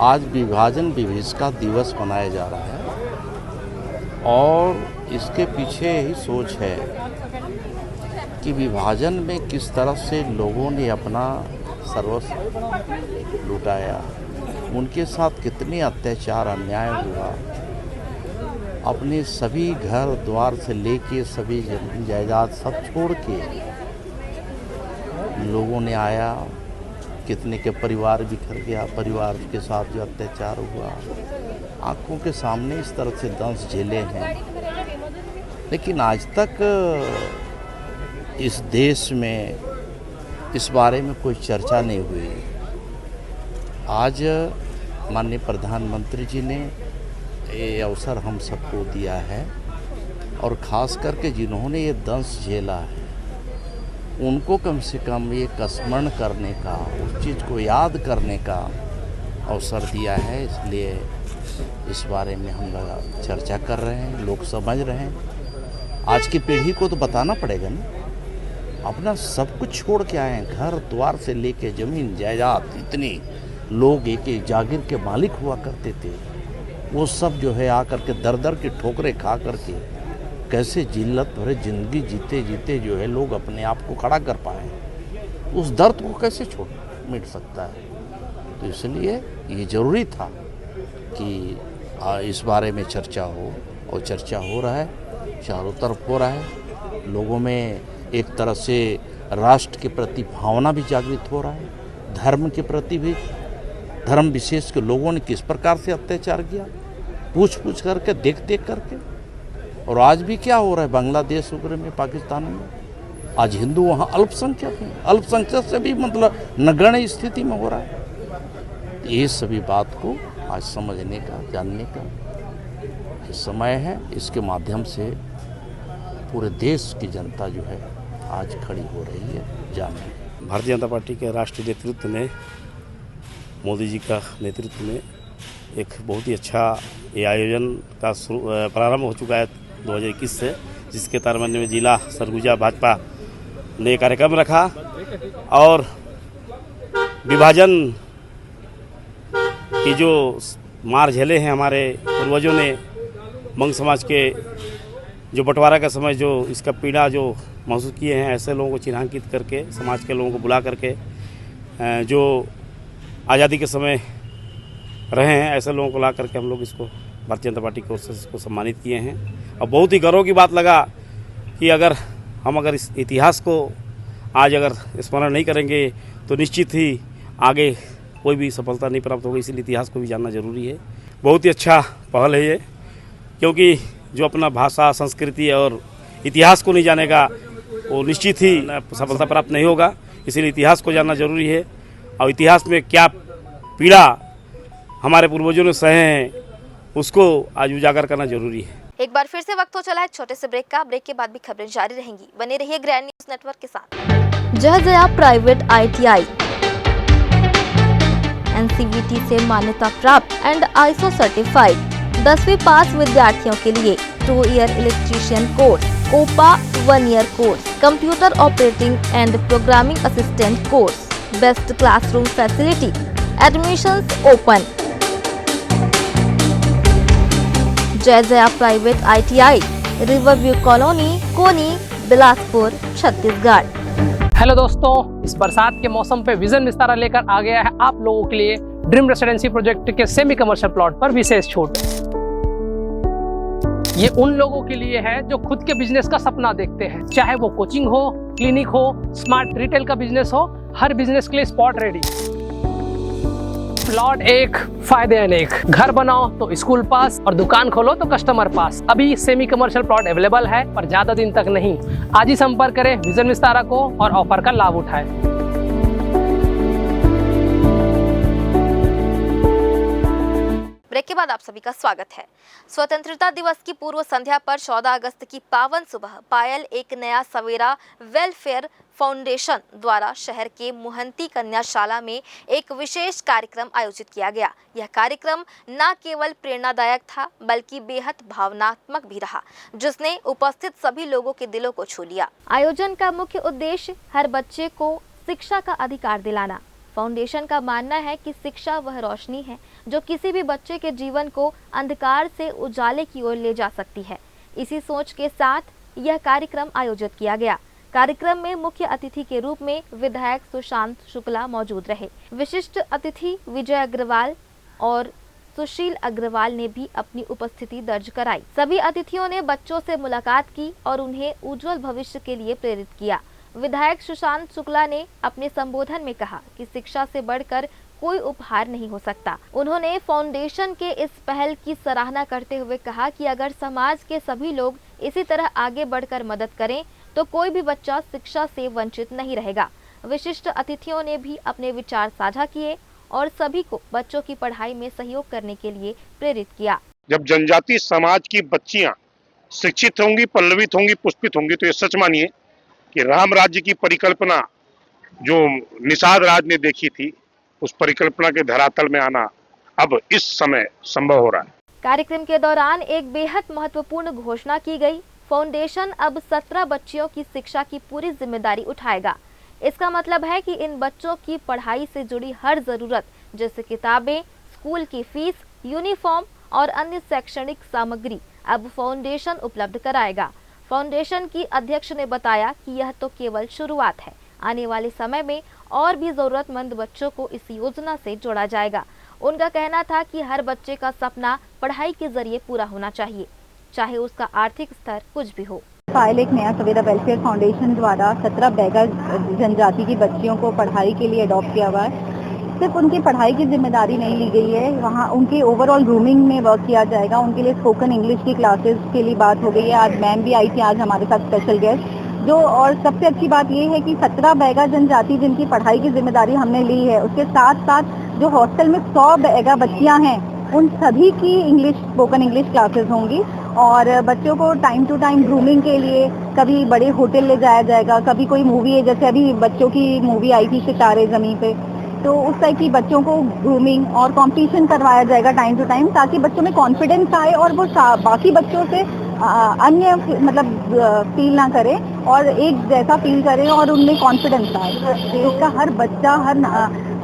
आज विभाजन विभीषिका दिवस मनाया जा रहा है और इसके पीछे यही सोच है कि विभाजन में किस तरह से लोगों ने अपना सर्वस्व लुटाया, उनके साथ कितने अत्याचार अन्याय हुआ, अपने सभी घर द्वार से लेके सभी जमीन जायदाद सब छोड़ के लोगों ने आया, कितने के परिवार बिखर गया, परिवार के साथ जो अत्याचार हुआ, आंखों के सामने इस तरह से दंश झेले हैं। लेकिन आज तक इस देश में इस बारे में कोई चर्चा नहीं हुई। आज माननीय प्रधानमंत्री जी ने ये अवसर हम सबको दिया है और ख़ास करके जिन्होंने ये दंश झेला है उनको कम से कम ये स्मरण करने का, उस चीज़ को याद करने का अवसर दिया है। इसलिए इस बारे में हम लोग चर्चा कर रहे हैं, लोग समझ रहे हैं। आज की पीढ़ी को तो बताना पड़ेगा ना, अपना सब कुछ छोड़ के आए हैं, घर द्वार से लेके ज़मीन जायदाद, इतनी लोग एक जागीर के मालिक हुआ करते थे, वो सब जो है आकर के दर दर की ठोकरें खा करके कैसे जिल्लत भरे ज़िंदगी जीते जीते जो है लोग अपने आप को खड़ा कर पाए, उस दर्द को कैसे मिट सकता है। तो इसलिए ये ज़रूरी था कि इस बारे में चर्चा हो, और चर्चा हो रहा है, चारों तरफ हो रहा है। लोगों में एक तरह से राष्ट्र के प्रति भावना भी जागृत हो रहा है, धर्म के प्रति भी, धर्म विशेष के लोगों ने किस प्रकार से अत्याचार किया, पूछ पूछ करके, देख देख करके। और आज भी क्या हो रहा है बांग्लादेश वगैरह में, पाकिस्तान में, आज हिंदू वहाँ अल्पसंख्यक हैं, अल्पसंख्यक से भी मतलब नगण्य स्थिति में हो रहा है। ये सभी बात को आज समझने का, जानने का समय है। इसके माध्यम से पूरे देश की जनता जो है आज खड़ी हो रही है, जाने। भारतीय जनता पार्टी के राष्ट्रीय नेतृत्व में, मोदी जी का नेतृत्व में एक बहुत ही अच्छा ये आयोजन का प्रारंभ हो चुका है 2021 से, जिसके तारतम्य में जिला सरगुजा भाजपा ने कार्यक्रम रखा और विभाजन की जो मार झेले हैं हमारे पूर्वजों ने, मंग समाज के जो बंटवारा का समय जो इसका पीड़ा जो महसूस किए हैं, ऐसे लोगों को चिन्हांकित करके, समाज के लोगों को बुला करके, जो आज़ादी के समय रहे हैं, ऐसे लोगों को ला करके हम लोग इसको भारतीय जनता पार्टी की ओर से इसको सम्मानित किए हैं। और बहुत ही गर्व की बात लगा कि अगर इस इतिहास को आज अगर स्मरण नहीं करेंगे तो निश्चित ही आगे कोई भी सफलता नहीं प्राप्त होगी, इसलिए इतिहास को भी जानना जरूरी है। बहुत ही अच्छा पहल है ये, क्योंकि जो अपना भाषा, संस्कृति और इतिहास को नहीं जानेगा वो निश्चित ही सफलता प्राप्त नहीं होगा। इसलिए इतिहास को जानना जरूरी है और इतिहास में क्या पीड़ा हमारे पूर्वजों ने सहे हैं उसको आज उजागर करना जरूरी है। एक बार फिर से वक्त हो चला है छोटे से ब्रेक का। ब्रेक के बाद भी खबरें जारी रहेंगी, बने रहिए ग्रैंड न्यूज नेटवर्क के साथ। जहजया प्राइवेट ITI NCVT से मान्यता प्राप्त एंड ISO सर्टिफाइड 10वीं पास विद्यार्थियों के लिए 2 year electrician course, COPA 1 year course, computer operating and programming assistant course, best classroom facility, admissions open. Jaijaya private ITI, riverview colony, Koni, Bilaspur, Chhattisgarh. Hello दोस्तों, इस बरसात के मौसम पे विजन विस्तारा लेकर आ गया है आप लोगों के लिए ड्रीम रेसिडेंसी प्रोजेक्ट के सेमी कमर्शियल प्लॉट पर विशेष छूट। ये उन लोगों के लिए है जो खुद के बिजनेस का सपना देखते हैं, चाहे वो कोचिंग हो, क्लिनिक हो, स्मार्ट रिटेल का बिजनेस हो, हर बिजनेस के लिए स्पॉट रेडी। प्लॉट एक, फायदे अनेक। घर बनाओ तो स्कूल पास और दुकान खोलो तो कस्टमर पास। अभी सेमी कमर्शियल प्लॉट अवेलेबल है, पर ज्यादा दिन तक नहीं। आज ही संपर्क करें विजन विस्तारा को और ऑफर का लाभ उठाएं। ब्रेक के बाद आप सभी का स्वागत है। स्वतंत्रता दिवस की पूर्व संध्या पर 14 अगस्त की पावन सुबह पायल एक नया सवेरा वेलफेयर फाउंडेशन द्वारा शहर के मुहंती कन्याशाला में एक विशेष कार्यक्रम आयोजित किया गया। यह कार्यक्रम न केवल प्रेरणादायक था बल्कि बेहद भावनात्मक भी रहा, जिसने उपस्थित सभी लोगों के दिलों को छू लिया। आयोजन का मुख्य उद्देश्य हर बच्चे को शिक्षा का अधिकार दिलाना। फाउंडेशन का मानना है कि शिक्षा वह रोशनी है जो किसी भी बच्चे के जीवन को अंधकार से उजाले की ओर ले जा सकती है। इसी सोच के साथ यह कार्यक्रम आयोजित किया गया। कार्यक्रम में मुख्य अतिथि के रूप में विधायक सुशांत शुक्ला मौजूद रहे। विशिष्ट अतिथि विजय अग्रवाल और सुशील अग्रवाल ने भी अपनी उपस्थिति दर्ज कराई। सभी अतिथियों ने बच्चों से मुलाकात की और उन्हें उज्जवल भविष्य के लिए प्रेरित किया। विधायक सुशांत शुक्ला ने अपने संबोधन में कहा कि शिक्षा से बढ़कर कोई उपहार नहीं हो सकता। उन्होंने फाउंडेशन के इस पहल की सराहना करते हुए कहा कि अगर समाज के सभी लोग इसी तरह आगे बढ़कर मदद करें तो कोई भी बच्चा शिक्षा से वंचित नहीं रहेगा। विशिष्ट अतिथियों ने भी अपने विचार साझा किए और सभी को बच्चों की पढ़ाई में सहयोग करने के लिए प्रेरित किया। जब जनजाति समाज की बच्चियां शिक्षित होंगी, पल्लवित होंगी, पुष्पित होंगी तो ये सच मानिए कि राम राज्य की परिकल्पना जो निषाद राज ने देखी थी, उस परिकल्पना के धरातल में आना अब इस समय संभव हो रहा है। कार्यक्रम के दौरान एक बेहद महत्वपूर्ण घोषणा की गई। फाउंडेशन अब 17 बच्चियों की शिक्षा की पूरी जिम्मेदारी उठाएगा। इसका मतलब है कि इन बच्चों की पढ़ाई से जुड़ी हर जरूरत जैसे किताबें, स्कूल की फीस, यूनिफॉर्म और अन्य शैक्षणिक सामग्री अब फाउंडेशन उपलब्ध कराएगा। फाउंडेशन की अध्यक्ष ने बताया कि यह तो केवल शुरुआत है। आने वाले समय में और भी जरूरतमंद बच्चों को इस योजना से जोड़ा जाएगा। उनका कहना था कि हर बच्चे का सपना पढ़ाई के जरिए पूरा होना चाहिए, चाहे उसका आर्थिक स्तर कुछ भी हो। फाइल एक नया सवेरा वेलफेयर फाउंडेशन द्वारा 17 बैगा जनजाति की बच्चियों को पढ़ाई के लिए अडॉप्ट किया हुआ है। सिर्फ उनकी पढ़ाई की जिम्मेदारी नहीं ली गई है, वहाँ उनकी ओवरऑल ग्रूमिंग में वर्क किया जाएगा। उनके लिए स्पोकन इंग्लिश की क्लासेस के लिए बात हो गई है। आज मैम भी आई थी, आज हमारे साथ स्पेशल गेस्ट जो, और सबसे अच्छी बात ये है कि 17 बैगा जनजाति जिनकी पढ़ाई की जिम्मेदारी हमने ली है, उसके साथ साथ जो हॉस्टल में 100 बैगा बच्चियाँ हैं उन सभी की इंग्लिश स्पोकन इंग्लिश क्लासेस होंगी और बच्चों को टाइम टू टाइम ग्रूमिंग के लिए कभी बड़े होटल ले जाया जाएगा, कभी कोई मूवी है, जैसे अभी बच्चों की मूवी आई थी सितारे ज़मीं पे, तो उस तरह की बच्चों को ग्रूमिंग और कंपटीशन करवाया जाएगा टाइम टू टाइम, ताकि बच्चों में कॉन्फिडेंस आए और वो बाकी बच्चों से अन्य मतलब फील ना करें और एक जैसा फील करें और उनमें कॉन्फिडेंस आए। देश का हर बच्चा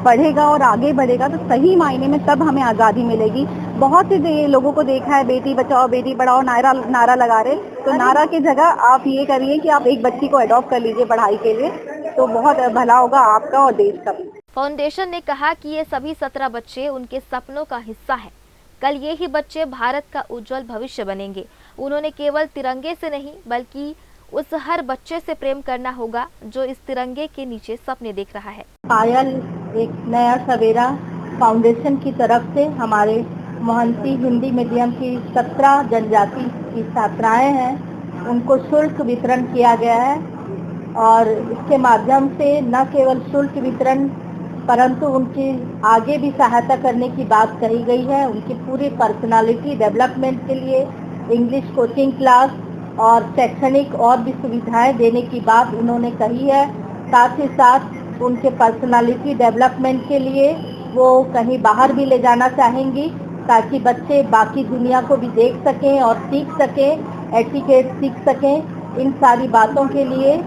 पढ़ेगा और आगे बढ़ेगा तो सही मायने में तब हमें आज़ादी मिलेगी। बहुत से लोगों को देखा है बेटी बचाओ बेटी पढ़ाओ नारा लगा रहे, तो नारा की जगह आप ये करिए कि आप एक बच्ची को अडॉप्ट कर लीजिए पढ़ाई के लिए, तो बहुत भला होगा आपका और देश का भी। फाउंडेशन ने कहा कि ये सभी 17 बच्चे उनके सपनों का हिस्सा हैं। कल ये ही बच्चे भारत का उज्जवल भविष्य बनेंगे। उन्होंने केवल तिरंगे से नहीं बल्कि उस हर बच्चे से प्रेम करना होगा जो इस तिरंगे के नीचे सपने देख रहा है। पायल एक नया सवेरा फाउंडेशन की तरफ से हमारे मोहंती हिंदी मीडियम की 17 जनजाति की छात्राएं हैं, उनको शुल्क वितरण किया गया है और इसके माध्यम से न केवल शुल्क वितरण परंतु उनकी आगे भी सहायता करने की बात कही गई है। उनकी पूरी पर्सनालिटी डेवलपमेंट के लिए इंग्लिश कोचिंग क्लास और शैक्षणिक और भी सुविधाएं देने की बात उन्होंने कही है। साथ ही साथ उनके पर्सनालिटी डेवलपमेंट के लिए वो कहीं बाहर भी ले जाना चाहेंगी ताकि बच्चे बाकी दुनिया को भी देख सकें और सीख सकें, एटिकेट सीख सकें। इन सारी बातों के लिए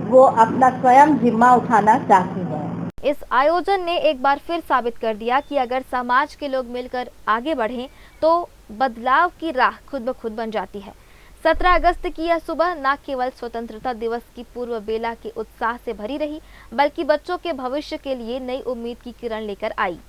वो अपना स्वयं जिम्मा उठाना चाहती हैं। इस आयोजन ने एक बार फिर साबित कर दिया कि अगर समाज के लोग मिलकर आगे बढ़ें तो बदलाव की राह खुद ब खुद बन जाती है। 17 अगस्त की यह सुबह न केवल स्वतंत्रता दिवस की पूर्व बेला के उत्साह से भरी रही बल्कि बच्चों के भविष्य के लिए नई उम्मीद की किरण लेकर आई।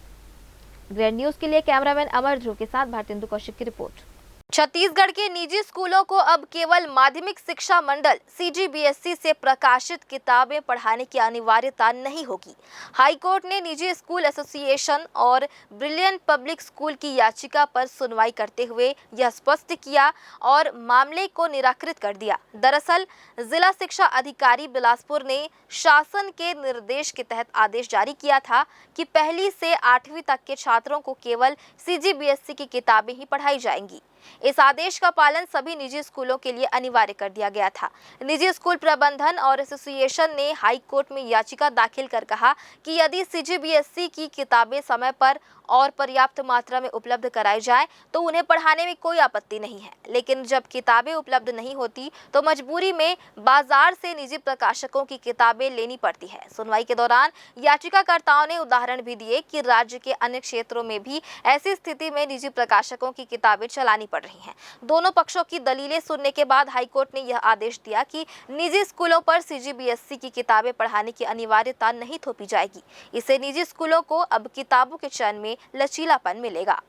ग्रैंड न्यूज के लिए कैमरामैन अमर ध्रुव के साथ भारतेंदु कौशिक की रिपोर्ट। छत्तीसगढ़ के निजी स्कूलों को अब केवल माध्यमिक शिक्षा मंडल CGBSE से प्रकाशित किताबें पढ़ाने की अनिवार्यता नहीं होगी। हाईकोर्ट ने निजी स्कूल एसोसिएशन और ब्रिलियंट पब्लिक स्कूल की याचिका पर सुनवाई करते हुए यह स्पष्ट किया और मामले को निराकृत कर दिया। दरअसल जिला शिक्षा अधिकारी बिलासपुर ने शासन के निर्देश के तहत आदेश जारी किया था कि 1ली से 8वीं तक के छात्रों को केवल CGBSE की किताबें ही पढ़ाई जाएंगी। इस आदेश का पालन सभी निजी स्कूलों के लिए अनिवार्य कर दिया गया था। निजी स्कूल प्रबंधन और एसोसिएशन ने हाई कोर्ट में याचिका दाखिल कर कहा कि यदि CGBSE की किताबें समय पर और पर्याप्त मात्रा में उपलब्ध कराई जाए तो उन्हें पढ़ाने में कोई आपत्ति नहीं है, लेकिन जब किताबें उपलब्ध नहीं होती तो मजबूरी में बाजार से निजी प्रकाशकों की किताबें लेनी पड़ती है। सुनवाई के दौरान याचिकाकर्ताओं ने उदाहरण भी दिए कि राज्य के अन्य क्षेत्रों में भी ऐसी स्थिति में निजी प्रकाशकों की किताबें चलानी पड़ रही हैं। दोनों पक्षों की दलीलें सुनने के बाद हाईकोर्ट ने यह आदेश दिया कि निजी स्कूलों पर CGBSE की किताबें पढ़ाने की अनिवार्यता नहीं थोपी जाएगी। इससे निजी स्कूलों को अब किताबों के चयन में लचीलापन मिलेगा।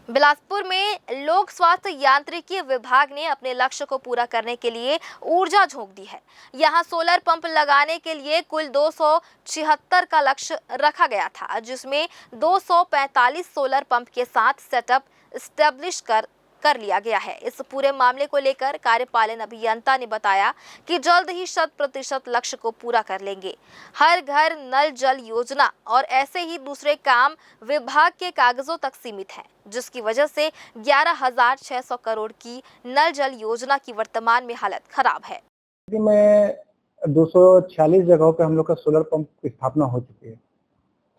बिलासपुर में लोक स्वास्थ्य यांत्रिकी विभाग ने अपने लक्ष्य को पूरा करने के लिए ऊर्जा झोंक दी है। यहां सोलर पंप लगाने के लिए कुल 276 का लक्ष्य रखा गया था, जिसमें 245 सोलर पंप के साथ सेटअप एस्टेब्लिश कर लिया गया है। इस पूरे मामले को लेकर कार्यपालन अभियंता ने बताया कि जल्द ही 100% लक्ष्य को पूरा कर लेंगे। हर घर नल जल योजना और ऐसे ही दूसरे काम विभाग के कागजों तक सीमित है, जिसकी वजह से 11,600 करोड़ की नल जल योजना की वर्तमान में हालत खराब है। में 246 जगहों पे हम लोग का सोलर पंप की स्थापना हो चुकी है।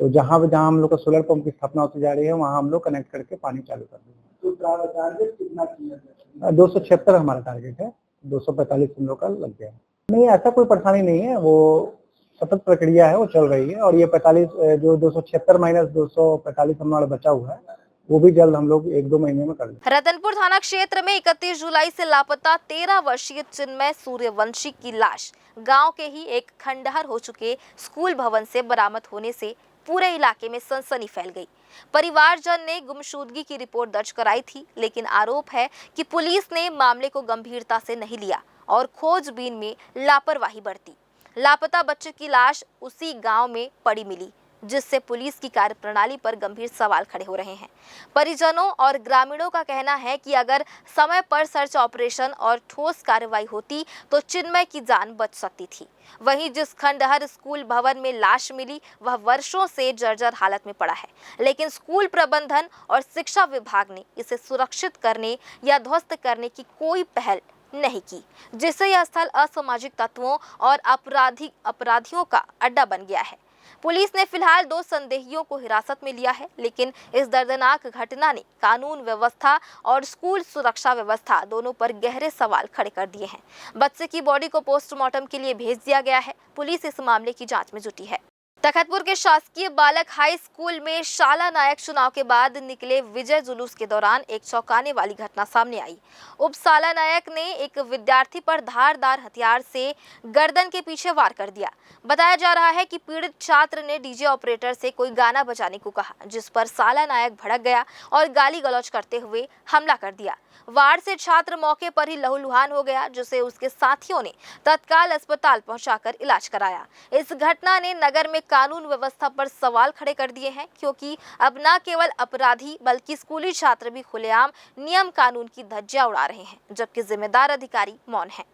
तो जहाँ हम लोग का सोलर पंप की स्थापना होती जा रही है, वहाँ हम लोग कनेक्ट करके पानी चालू कर देंगे। तो टारगेट कितना किया? 276 हमारा टारगेट है, 245 हम लोग का लग गया है। नहीं, ऐसा कोई परेशानी नहीं है, वो सतत प्रक्रिया है, वो चल रही है। और ये 45 जो 276 माइनस 245 हमारा बचा हुआ है, वो भी जल्द हम लोग 1-2 महीने में कर लेंगे। रतनपुर थाना क्षेत्र में 31 जुलाई से लापता 13 वर्षीय चिन्मय सूर्यवंशी की लाश गांव के ही एक खंडहर हो चुके स्कूल भवन से बरामद होने से पूरे इलाके में सनसनी फैल गई। परिवारजन ने गुमशुदगी की रिपोर्ट दर्ज कराई थी, लेकिन आरोप है कि पुलिस ने मामले को गंभीरता से नहीं लिया और खोजबीन में लापरवाही बरती। लापता बच्चे की लाश उसी गांव में पड़ी मिली, जिससे पुलिस की कार्यप्रणाली पर गंभीर सवाल खड़े हो रहे हैं। परिजनों और ग्रामीणों का कहना है कि अगर समय पर सर्च ऑपरेशन और ठोस कार्रवाई होती तो चिन्मय की जान बच सकती थी। वहीं जिस खंडहर स्कूल भवन में लाश मिली, वह वर्षों से जर्जर हालत में पड़ा है, लेकिन स्कूल प्रबंधन और शिक्षा विभाग ने इसे सुरक्षित करने या ध्वस्त करने की कोई पहल नहीं की, जिससे यह स्थल असामाजिक तत्वों और अपराधियों का अड्डा बन गया है। पुलिस ने फिलहाल 2 संदेहियों को हिरासत में लिया है, लेकिन इस दर्दनाक घटना ने कानून व्यवस्था और स्कूल सुरक्षा व्यवस्था दोनों पर गहरे सवाल खड़े कर दिए हैं। बच्चे की बॉडी को पोस्टमार्टम के लिए भेज दिया गया है। पुलिस इस मामले की जांच में जुटी है। तखतपुर के शासकीय बालक हाई स्कूल में शाला नायक चुनाव के बाद निकले विजय जुलूस के दौरान एक चौंकाने वाली घटना सामने आई। उप शाला नायक ने एक विद्यार्थी पर धारदार हथियार से गर्दन के पीछे वार कर दिया। बताया जा रहा है कि पीड़ित छात्र ने डीजे ऑपरेटर से कोई गाना बजाने को कहा, जिस पर शाला नायक भड़क गया और गाली गलौज करते हुए हमला कर दिया। वार से छात्र मौके पर ही लहूलुहान हो गया, जिसे उसके साथियों ने तत्काल अस्पताल पहुंचाकर इलाज कराया। इस घटना ने नगर में कानून व्यवस्था पर सवाल खड़े कर दिए हैं, क्योंकि अब न केवल अपराधी बल्कि स्कूली छात्र भी खुलेआम नियम कानून की धज्जियां उड़ा रहे हैं, जबकि जिम्मेदार अधिकारी मौन हैं।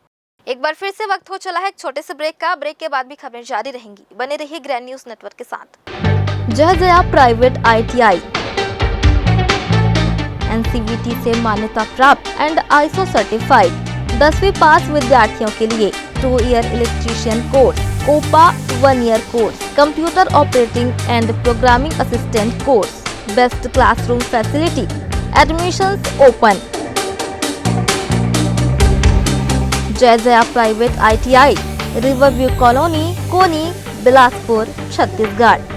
एक बार फिर से वक्त हो चला है एक छोटे से ब्रेक का। ब्रेक के बाद भी खबरें जारी रहेंगी। बने रहिए ग्रैंड न्यूज नेटवर्क के साथ। जय प्राइवेट ITI NCVT से मान्यता प्राप्त एंड ISO सर्टिफाइड 10वीं पास विद्यार्थियों के लिए 2 year electrician course, COPA 1 year course, computer operating and programming assistant course, best classroom facility, admissions open. Jai private ITI, riverview colony, Koni, Bilaspur, Chhattisgarh.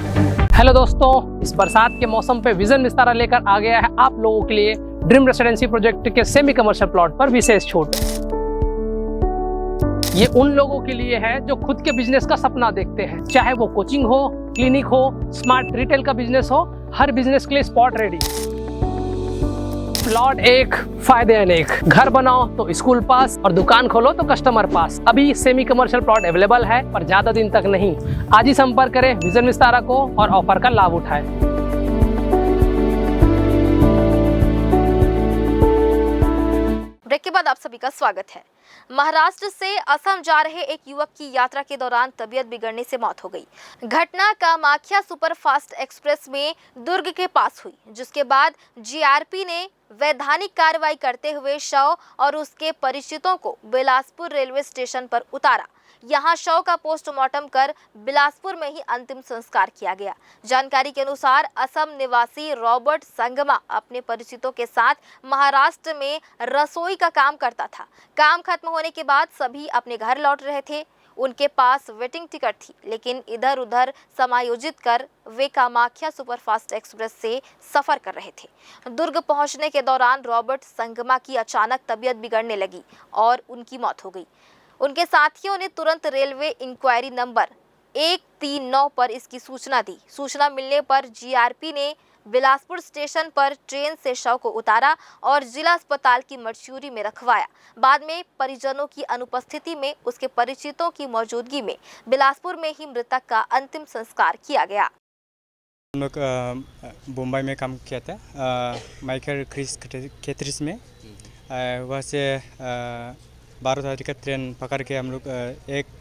Hello दोस्तों, इस बरसात के मौसम पे विजन विस्तारा लेकर आ गया है आप लोगों के लिए ड्रीम रेसिडेंसी प्रोजेक्ट के सेमी कमर्शियल प्लॉट पर विशेष छूट। ये उन लोगों के लिए है जो खुद के बिजनेस का सपना देखते हैं, चाहे वो कोचिंग हो, क्लिनिक हो, स्मार्ट रिटेल का बिजनेस हो, हर बिजनेस के लिए स्पॉट रेडी। प्लॉट एक, फायदे अनेक। घर बनाओ तो स्कूल पास और दुकान खोलो तो कस्टमर पास। अभी सेमी कमर्शियल प्लॉट अवेलेबल है, पर ज्यादा दिन तक नहीं। आज ही संपर्क करें विजन विस्तारा को और ऑफर का लाभ उठाएं। ब्रेक के बाद आप सभी का स्वागत है। महाराष्ट्र से असम जा रहे एक युवक की यात्रा के दौरान तबीयत बिगड़ने से मौत हो गई। घटना कामाख्या सुपरफास्ट एक्सप्रेस में दुर्ग के पास हुई, जिसके बाद GRP ने वैधानिक कार्रवाई करते हुए शव और उसके परिचितों को बिलासपुर रेलवे स्टेशन पर उतारा। यहां शव का पोस्टमार्टम कर बिलासपुर में ही अंतिम संस्कार किया गया। जानकारी के अनुसार असम निवासी रॉबर्ट संगमा अपने परिचितों के साथ महाराष्ट्र में रसोई का काम करता था। काम खत्म होने के बाद सभी अपने घर लौट रहे थे। उनके पास वेटिंग टिकट थी, लेकिन इधर उधर समायोजित कर वे कामाख्या सुपरफास्ट एक्सप्रेस से सफर कर रहे थे। दुर्ग पहुंचने के दौरान रॉबर्ट संगमा की अचानक तबीयत बिगड़ने लगी और उनकी मौत हो गई। उनके साथियों ने तुरंत रेलवे इंक्वायरी नंबर 139 पर इसकी सूचना दी। सूचना मिलने पर GRP ने बिलासपुर स्टेशन पर ट्रेन से शव को उतारा और जिला अस्पताल की मरचूरी में रखवाया। बाद में परिजनों की अनुपस्थिति में उसके परिचितों की मौजूदगी में बिलासपुर में ही मृतक का अंतिम संस्कार किया गया। हम लोग मुंबई में काम किया था, माइकल क्रिस कैथरिस में। वहाँ से 12 तारीख का ट्रेन पकड़ के हम लोग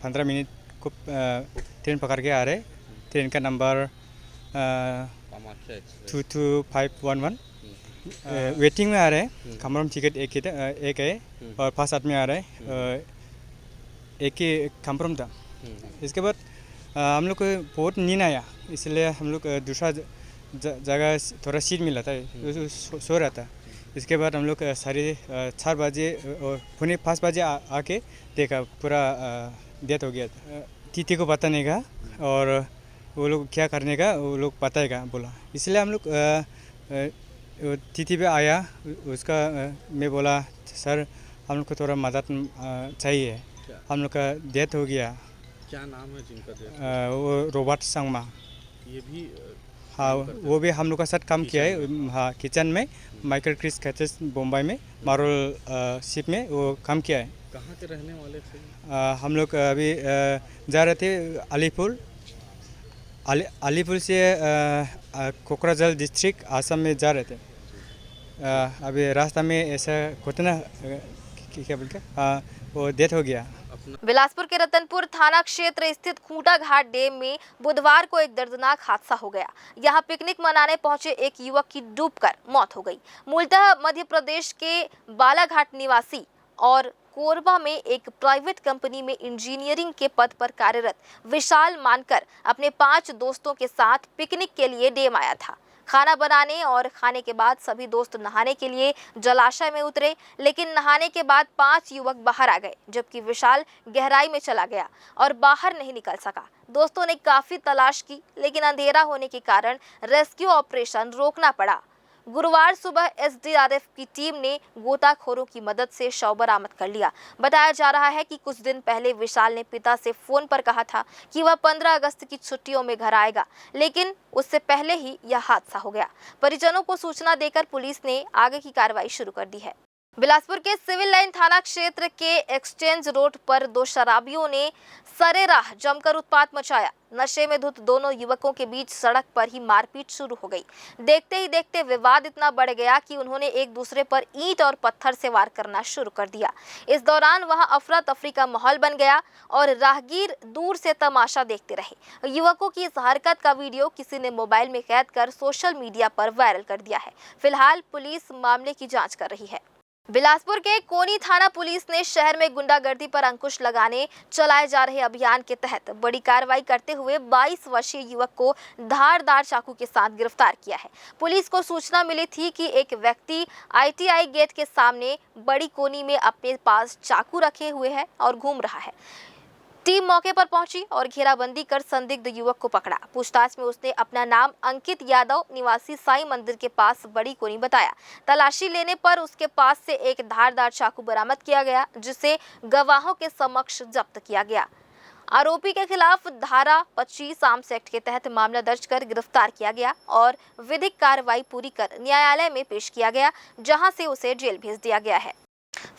15 मिनट को ट्रेन पकड़ के आ रहे। ट्रेन का नंबर 22511। वेटिंग में आ रहे हैं। कमरम टिकट एक है और 5 आदमी आ रहे हैं। एक ही कमरम था। इसके बाद हम लोग को बहुत नींद आया, इसलिए हम लोग दूसरा जगह थोड़ा सीट मिला था, सो रहा था। इसके बाद हम लोग 4:30 बजे और 5 बजे आके देखा पूरा डेथ हो गया था। तिथि को पता नहीं का और वो लोग क्या करने का वो लोग बताएगा बोला, इसलिए हम लोग तिथि पे आया। उसका मैं बोला सर हम लोग को थोड़ा मदद चाहिए, हम लोग का डेथ हो गया। क्या नाम है जिनका डेथ? वो रॉबर्ट संगमा। ये भी हाँ, वो भी हम लोग का साथ काम किया है। हाँ, किचन में माइकल क्रिस कैथरिस मुंबई में मारोल शिप में वो काम किया है। कहाँ के रहने वाले थे? हम लोग अभी जा रहे थे अलीपुर से कोकराझार डिस्ट्रिक्ट आसाम में जा रहे थे। अभी रास्ता में ऐसा घटना क्या बोलते वो डेथ हो गया। बिलासपुर के रतनपुर थाना क्षेत्र स्थित खूंटा घाट डैम में बुधवार को एक दर्दनाक हादसा हो गया। यहां पिकनिक मनाने पहुंचे एक युवक की डूबकर मौत हो गई। मूलतः मध्य प्रदेश के बालाघाट निवासी और कोरबा में एक प्राइवेट कंपनी में इंजीनियरिंग के पद पर कार्यरत विशाल मानकर अपने 5 दोस्तों के साथ पिकनिक के लिए डैम आया था। खाना बनाने और खाने के बाद सभी दोस्त नहाने के लिए जलाशय में उतरे, लेकिन नहाने के बाद 5 युवक बाहर आ गए, जबकि विशाल गहराई में चला गया और बाहर नहीं निकल सका। दोस्तों ने काफी तलाश की, लेकिन अंधेरा होने के कारण रेस्क्यू ऑपरेशन रोकना पड़ा। गुरुवार सुबह एसडीआरएफ की टीम ने गोताखोरों की मदद से शव बरामद कर लिया। बताया जा रहा है कि कुछ दिन पहले विशाल ने पिता से फोन पर कहा था कि वह 15 अगस्त की छुट्टियों में घर आएगा, लेकिन उससे पहले ही यह हादसा हो गया। परिजनों को सूचना देकर पुलिस ने आगे की कार्रवाई शुरू कर दी है। बिलासपुर के सिविल लाइन थाना क्षेत्र के एक्सचेंज रोड पर 2 शराबियों ने सरेराह जमकर उत्पात मचाया। नशे में धुत दोनों युवकों के बीच सड़क पर ही मारपीट शुरू हो गई। देखते ही देखते विवाद इतना बढ़ गया कि उन्होंने एक दूसरे पर ईंट और पत्थर से वार करना शुरू कर दिया। इस दौरान वहां अफरा तफरी का माहौल बन गया और राहगीर दूर से तमाशा देखते रहे। युवकों की इस हरकत का वीडियो किसी ने मोबाइल में कैद कर सोशल मीडिया पर वायरल कर दिया है। फिलहाल पुलिस मामले की जाँच कर रही है। बिलासपुर के कोनी थाना पुलिस ने शहर में गुंडागर्दी पर अंकुश लगाने चलाए जा रहे अभियान के तहत बड़ी कार्रवाई करते हुए 22 वर्षीय युवक को धारदार चाकू के साथ गिरफ्तार किया है। पुलिस को सूचना मिली थी कि एक व्यक्ति ITI गेट के सामने बड़ी कोनी में अपने पास चाकू रखे हुए है और घूम रहा है। टीम मौके पर पहुंची और घेराबंदी कर संदिग्ध युवक को पकड़ा। पूछताछ में उसने अपना नाम अंकित यादव निवासी साईं मंदिर के पास बड़ी कोनी बताया। तलाशी लेने पर उसके पास से एक धारदार चाकू बरामद किया गया, जिसे गवाहों के समक्ष जब्त किया गया। आरोपी के खिलाफ धारा 25 आर्म्स एक्ट के तहत मामला दर्ज कर गिरफ्तार किया गया और विधिक कार्रवाई पूरी कर न्यायालय में पेश किया गया, जहां से उसे जेल भेज दिया गया है।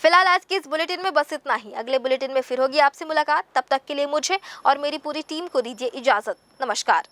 फिलहाल आज की इस बुलेटिन में बस इतना ही। अगले बुलेटिन में फिर होगी आपसे मुलाकात। तब तक के लिए मुझे और मेरी पूरी टीम को दीजिए इजाजत। नमस्कार।